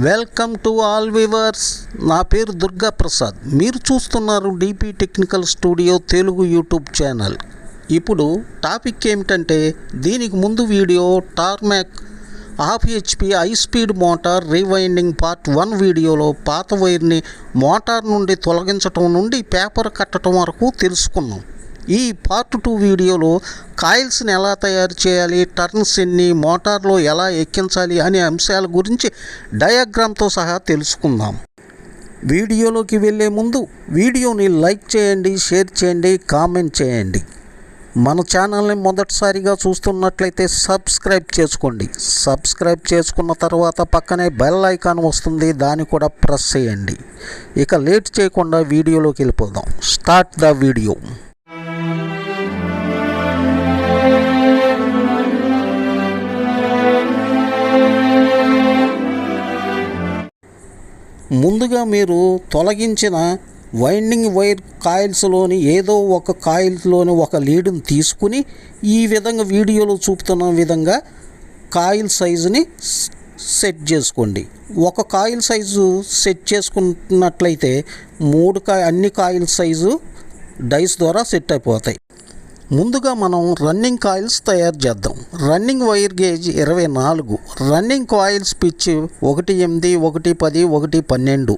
Welcome to all viewers. నా పేరు దుర్గా ప్రసాద్. మీరు చూస్తున్నారు DP technical studio Telugu YouTube channel. ఇప్పుడు టాపిక్ ఏమిటంటే, దీనికి ముందు వీడియో టార్మాక్ half HP high speed motor rewinding part 1 వీడియోలో పాత వైర్ని మోటార్ నుండి తొలగించటం నుండి పేపర్ కట్టడం వరకు తెలుసుకున్నాం. ఈ పార్ట్ 2 వీడియోలో కాయిల్స్ని ఎలా తయారు చేయాలి, టర్న్స్ ఎన్ని, మోటార్లో ఎలా ఎక్కించాలి అనే అంశాల గురించి డయాగ్రామ్తో సహా తెలుసుకుందాం. వీడియోలోకి వెళ్ళే ముందు వీడియోని లైక్ చేయండి, షేర్ చేయండి, కామెంట్ చేయండి. మన ఛానల్ని మొదటిసారిగా చూస్తున్నట్లయితే సబ్స్క్రైబ్ చేసుకోండి. సబ్స్క్రైబ్ చేసుకున్న తర్వాత పక్కనే బెల్ ఐకాన్ వస్తుంది, దాన్ని కూడా ప్రెస్ చేయండి. ఇక లేట్ చేయకుండా వీడియోలోకి వెళ్ళిపోదాం. Start the video. ముందుగా మీరు తొలగించిన వైండింగ్ వైర్ కాయిల్స్లోని ఏదో ఒక కాయిల్స్లోని ఒక లీడుని తీసుకుని ఈ విధంగా వీడియోలో చూపుతున్న విధంగా కాయిల్ సైజుని సెట్ చేసుకోండి. ఒక కాయిల్ సైజు సెట్ చేసుకున్నట్లయితే అన్ని కాయిల్ సైజు డైస్ ద్వారా సెట్ అయిపోతాయి. ముందుగా మనం రన్నింగ్ కాయిల్స్ తయారు చేద్దాం. Running wire gauge 24, running coils pitch 1 8, 1 10, 1 12,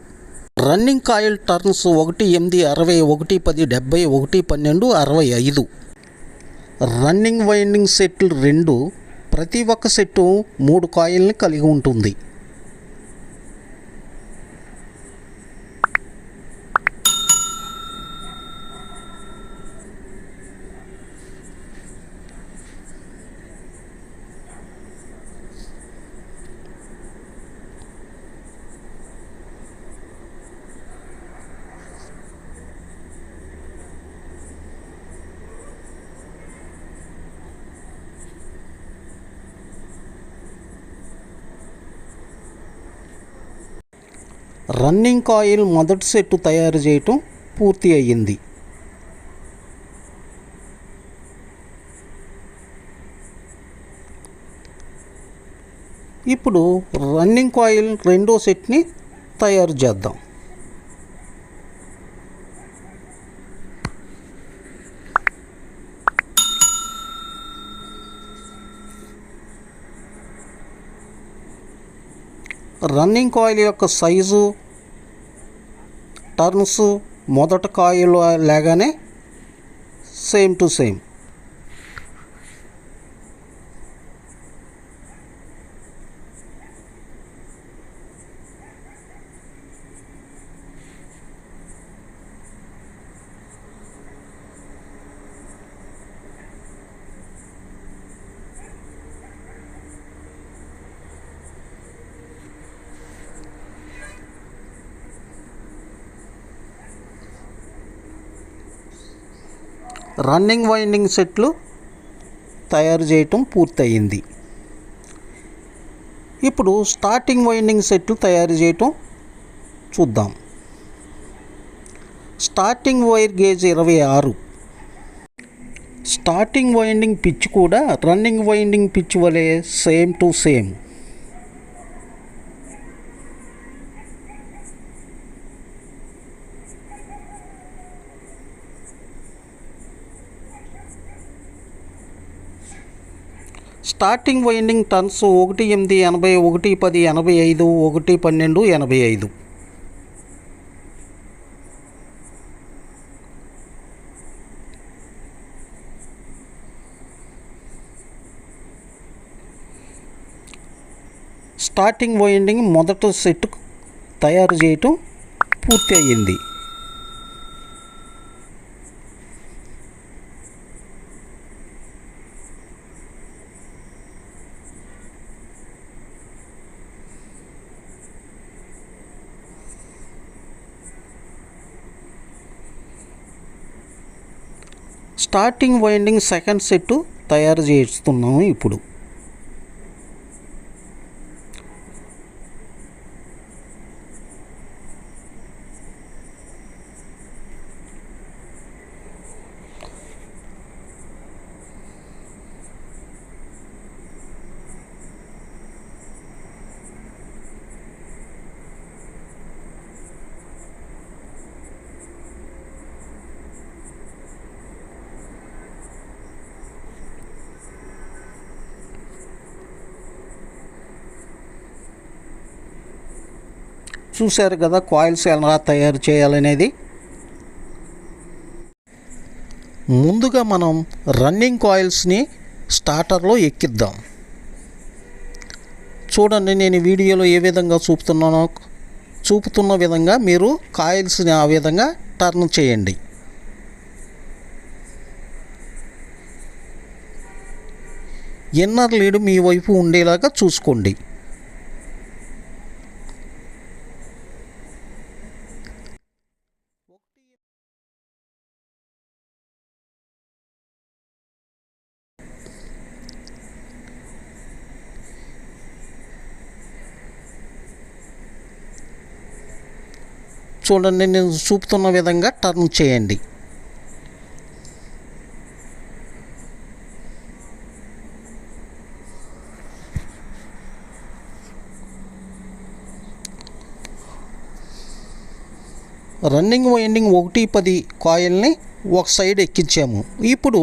running coil turns 1 8, 60, 1 10, 70, 1 12, 65. Running winding సెట్లు 2, ప్రతి ఒక్క సెట్టు 3 కాయిల్ని కలిగి ఉంటుంది. రన్నింగ్ కాయిల్ మొదటి సెట్టు తయారు చేయటం పూర్తి అయ్యింది. ఇప్పుడు రన్నింగ్ కాయిల్ రెండో సెట్ని తయారు చేద్దాం. రన్నింగ్ కాయిల్ యొక్క సైజు, టర్న్స్ మొదటి కాయిల్ లాగానే same to same. Running winding సెట్లు తయారు చేయటం పూర్తయింది. ఇప్పుడు స్టార్టింగ్ వైండింగ్ సెట్లు తయారు చేయటం చూద్దాం. Starting wire gauge 26. Starting winding pitch కూడా రన్నింగ్ వైండింగ్ పిచ్ వలె same to same. Starting winding turns 1 8, 80, 1 10, 85, 1 12, 85. Starting winding మొదటి సెట్ తయారు చేయటం పూర్తి అయ్యింది. స్టార్టింగ్ వైండింగ్ సెకండ్ సెట్ తయారు చేస్తున్నాము. ఇప్పుడు చూశారు కదా కాయిల్స్ ఎలా తయారు చేయాలనేది. ముందుగా మనం రన్నింగ్ కాయిల్స్ని స్టార్టర్లో ఎక్కిద్దాం. చూడండి, నేను వీడియోలో ఏ విధంగా చూపుతున్న విధంగా మీరు కాయిల్స్ని ఆ విధంగా టర్న్ చేయండి. ఇన్నర్ లీడ్ మీ వైపు ఉండేలాగా చూసుకోండి. చూడండి, నేను చూపుతున్న విధంగా టర్న్ చేయండి. రన్నింగ్ వైండింగ్ 110 కాయిల్ని ఒక సైడ్ ఎక్కించాము. ఇప్పుడు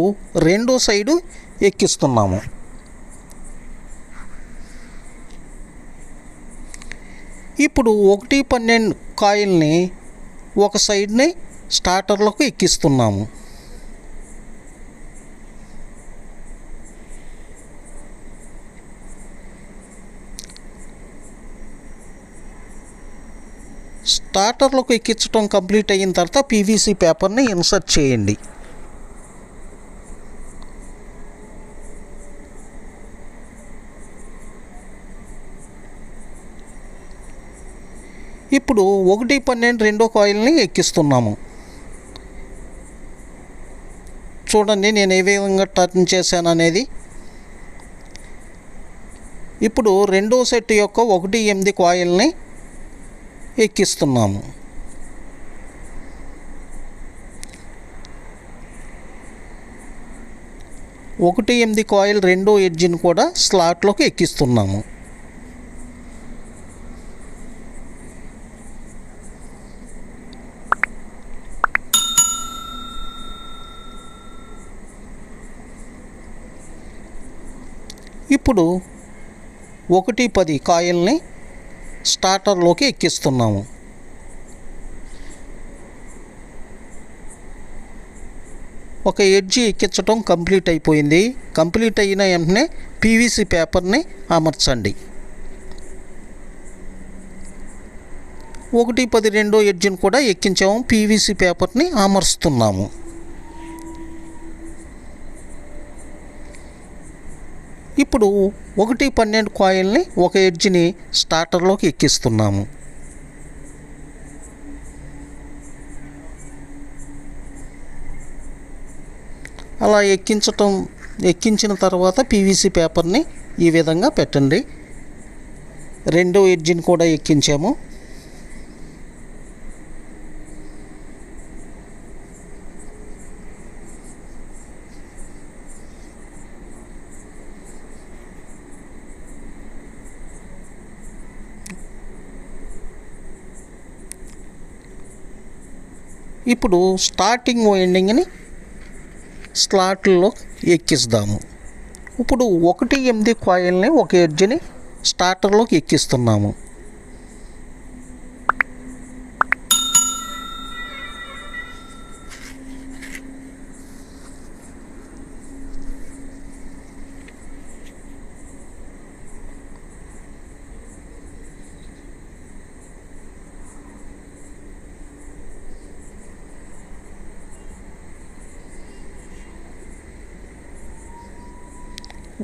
రెండో సైడు ఎక్కిస్తున్నాము. ఇప్పుడు 112 కాయిల్ని ఒక సైడ్ని స్టార్టర్లకు ఎక్కిస్తున్నాము. స్టార్టర్లకు ఎక్కించడం కంప్లీట్ అయిన తర్వాత పీవీసీ పేపర్ని ఇన్సర్ట్ చేయండి. ఇప్పుడు 112 రెండో కాయిల్ని ఎక్కిస్తున్నాము. చూడండి, నేను ఏ విధంగా టర్న్ చేశాను అనేది. ఇప్పుడు రెండో సెట్ యొక్క 18 కాయిల్ని ఎక్కిస్తున్నాము. ఒకటి 8 కాయిల్ రెండో ఎడ్జిని కూడా స్లాట్లోకి ఎక్కిస్తున్నాము. ఇప్పుడు 110 కాయిల్ని స్టార్టర్లోకి ఎక్కిస్తున్నాము. ఒక ఎడ్జి ఎక్కించడం కంప్లీట్ అయిపోయింది. కంప్లీట్ అయిన వెంటనే పీవీసీ పేపర్ని అమర్చండి. 110 రెండో ఎడ్జిని కూడా ఎక్కించాము. పీవీసీ పేపర్ని అమర్చుతున్నాము. ఇప్పుడు 112 కాయిల్ని ఒక ఎడ్జిని స్టార్టర్లోకి ఎక్కిస్తున్నాము. అలా ఎక్కించిన తర్వాత పీవీసీ పేపర్ని ఈ విధంగా పెట్టండి. రెండో ఎడ్జిని కూడా ఎక్కించాము. ఇప్పుడు స్టార్టింగ్ వైండింగ్ని స్లాట్లో ఎక్కిస్తాము. ఇప్పుడు 18 కాయిల్ని ఒక ఎడ్జ్ని స్టార్టర్లోకి ఎక్కిస్తున్నాము.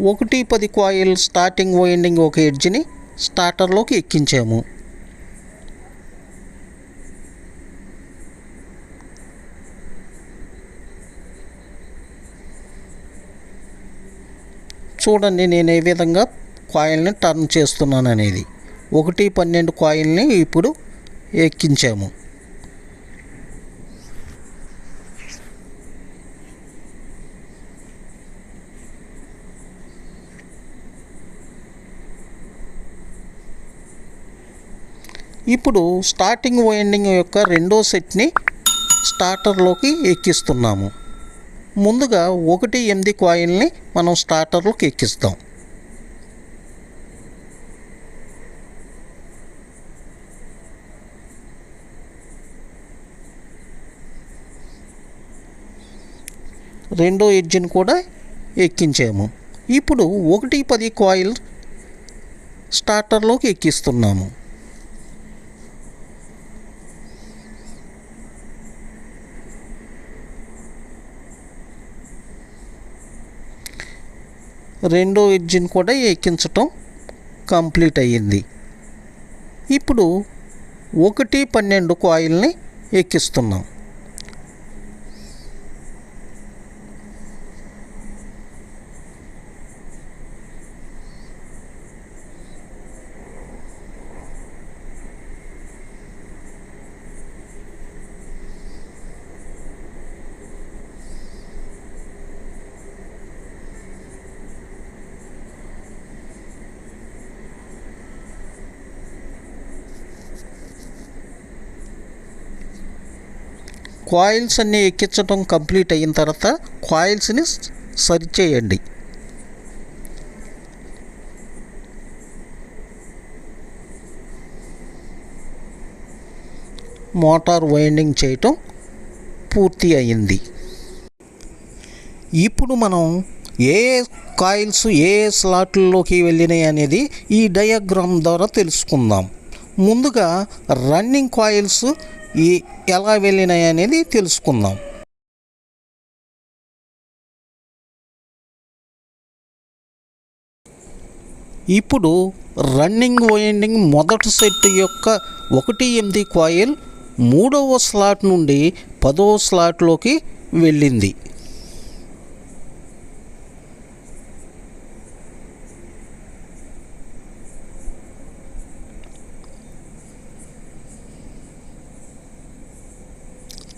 ఒకటి 10 కాయిల్ స్టార్టింగ్ వైండింగ్ ఒక ఎడ్జ్ని స్టార్టర్లోకి ఎక్కించాము. చూడండి, నేను ఏ విధంగా కాయిల్ని టర్న్ చేస్తున్నాను అనేది. 112 కాయిల్ని ఇప్పుడు ఎక్కించాము. ఇప్పుడు స్టార్టింగ్ వైండింగ్ యొక్క రెండో సెట్ని స్టార్టర్లోకి ఎక్కిస్తున్నాము. ముందుగా 18 కాయిల్ని మనం స్టార్టర్లోకి ఎక్కిస్తాం. రెండో ఎడ్జ్ని కూడా ఎక్కించాము. ఇప్పుడు 1-10 కాయిల్ స్టార్టర్లోకి ఎక్కిస్తున్నాము. రెండో ఎడ్జ్ని కూడా ఎక్కించటం కంప్లీట్ అయ్యింది. ఇప్పుడు 1-12 కాయిల్ని ఎక్కిస్తున్నాం. కాయిల్స్ అన్నీ ఎక్కించడం కంప్లీట్ అయిన తర్వాత కాయిల్స్ని సరి చేయండి. మోటార్ వైండింగ్ చేయటం పూర్తి అయింది. ఇప్పుడు మనం ఏ కాయిల్స్ ఏ స్లాట్లలోకి వెళ్ళినాయి అనేది ఈ డయాగ్రామ్ ద్వారా తెలుసుకుందాం. ముందుగా రన్నింగ్ కాయిల్స్ ఎలా వెళ్ళినాయి అనేది తెలుసుకుందాం. ఇప్పుడు రన్నింగ్ వైండింగ్ మొదటి సెట్ యొక్క 1-8 కాయిల్ 3వ స్లాట్ నుండి 10వ స్లాట్లోకి వెళ్ళింది.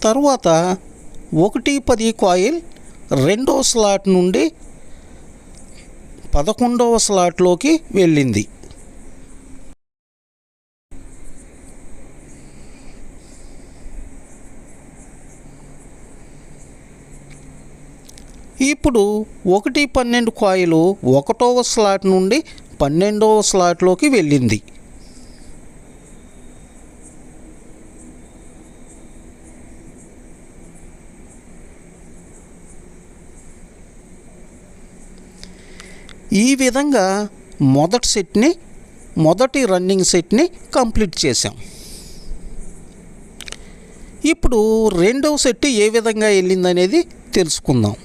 తర్వాత 1-10 కాయిల్ 2వ స్లాట్ నుండి 11వ స్లాట్లోకి వెళ్ళింది. ఇప్పుడు 1-12 కాయిల్ 1వ స్లాట్ నుండి 12వ స్లాట్లోకి వెళ్ళింది. ఈ విధంగా మొదటి రన్నింగ్ సెట్ని కంప్లీట్ చేసాం. ఇప్పుడు రెండవ సెట్ ఏ విధంగా వెళ్ళిందనేది తెలుసుకుందాం.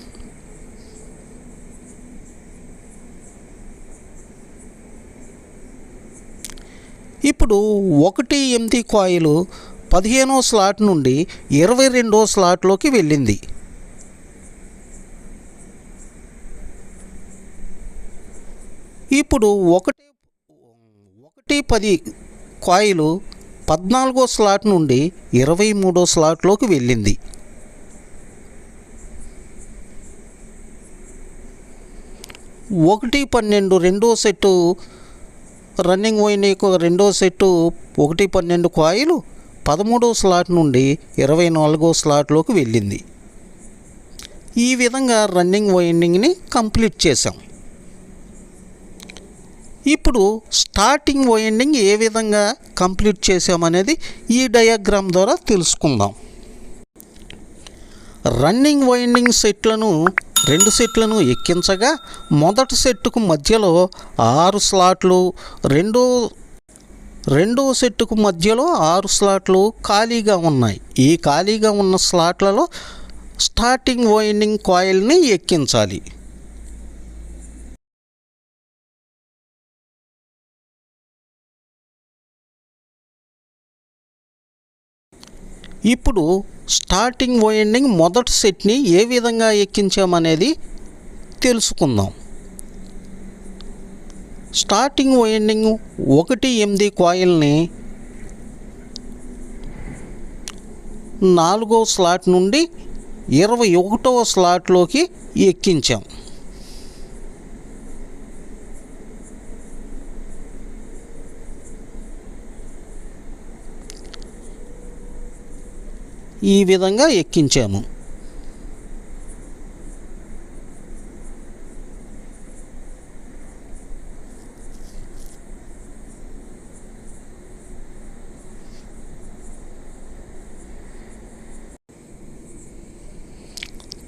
ఇప్పుడు 1-8 కాయిల్ 15వ స్లాట్ నుండి 22వ స్లాట్లోకి వెళ్ళింది. ఇప్పుడు 1-10 కాయిల్ 14వ స్లాట్ నుండి 23వ స్లాట్లోకి వెళ్ళింది. ఒకటి 12 రెండో సెట్టు రన్నింగ్ వైండింగ్ రెండో సెట్టు 1-12 కాయిల్ 13వ స్లాట్ నుండి 24వ స్లాట్లోకి వెళ్ళింది. ఈ విధంగా రన్నింగ్ వైండింగ్ని కంప్లీట్ చేసాం. ఇప్పుడు స్టార్టింగ్ వైండింగ్ ఏ విధంగా కంప్లీట్ చేసామనేది ఈ డయాగ్రామ్ ద్వారా తెలుసుకుందాం. రన్నింగ్ వైండింగ్ రెండు సెట్లను ఎక్కించగా మొదటి సెట్టుకు మధ్యలో 6 స్లాట్లు, రెండో సెట్టుకు మధ్యలో 6 స్లాట్లు ఖాళీగా ఉన్నాయి. ఈ ఖాళీగా ఉన్న స్లాట్లలో స్టార్టింగ్ వైండింగ్ కాయిల్ని ఎక్కించాలి. ఇప్పుడు స్టార్టింగ్ వైండింగ్ మొదటి సెట్ని ఏ విధంగా ఎక్కించామనేది తెలుసుకుందాం. స్టార్టింగ్ వైండింగ్ 1-8 కాయిల్ని 4వ స్లాట్ నుండి 21వ స్లాట్లోకి ఎక్కించాం. ఈ విధంగా ఎక్కించాము.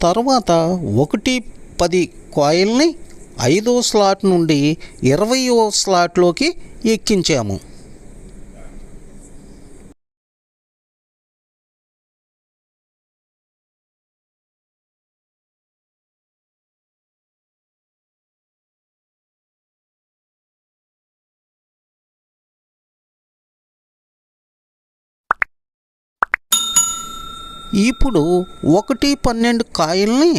తర్వాత 1-10 కాయిల్ని 5వ స్లాట్ నుండి 20వ స్లాట్లోకి ఎక్కించాము. ఇప్పుడు 1-12 కాయిల్ని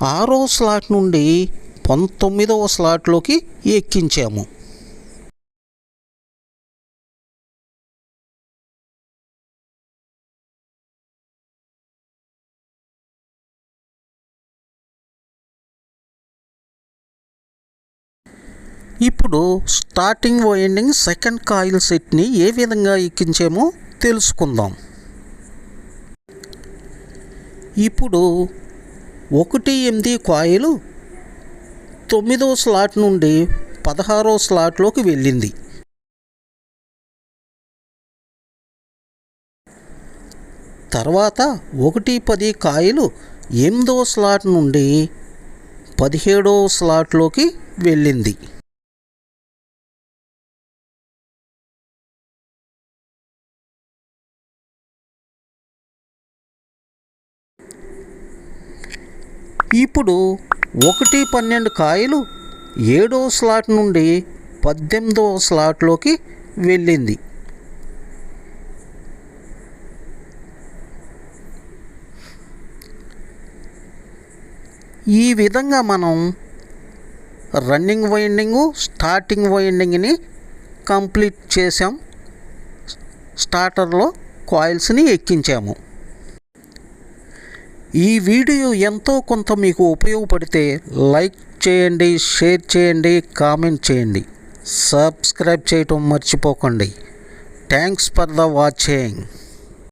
6వ స్లాట్ నుండి 19వ స్లాట్లోకి ఎక్కించాము. ఇప్పుడు స్టార్టింగ్ వైండింగ్ సెకండ్ కాయిల్ సెట్ని ఏ విధంగా ఎక్కించామో తెలుసుకుందాం. ఇప్పుడు 1-8 కాయిల్ 9వ స్లాట్ నుండి 16వ స్లాట్లోకి వెళ్ళింది. తర్వాత 1-10 కాయిల్ 8వ స్లాట్ నుండి 17వ స్లాట్లోకి వెళ్ళింది. ఇప్పుడు 1-12 కాయిల్ 7వ స్లాట్ నుండి 18వ స్లాట్లోకి వెళ్ళింది. ఈ విధంగా మనం రన్నింగ్ వైండింగు స్టార్టింగ్ వైండింగ్ని కంప్లీట్ చేసాం. స్టార్టర్లో కాయిల్స్ని ఎక్కించాము. ఈ వీడియో ఎంతో కొంత మీకు ఉపయోగపడితే లైక్ చేయండి, షేర్ చేయండి, కామెంట్ చేయండి, సబ్స్క్రైబ్ చేయటం మర్చిపోకండి. Thanks for the watching.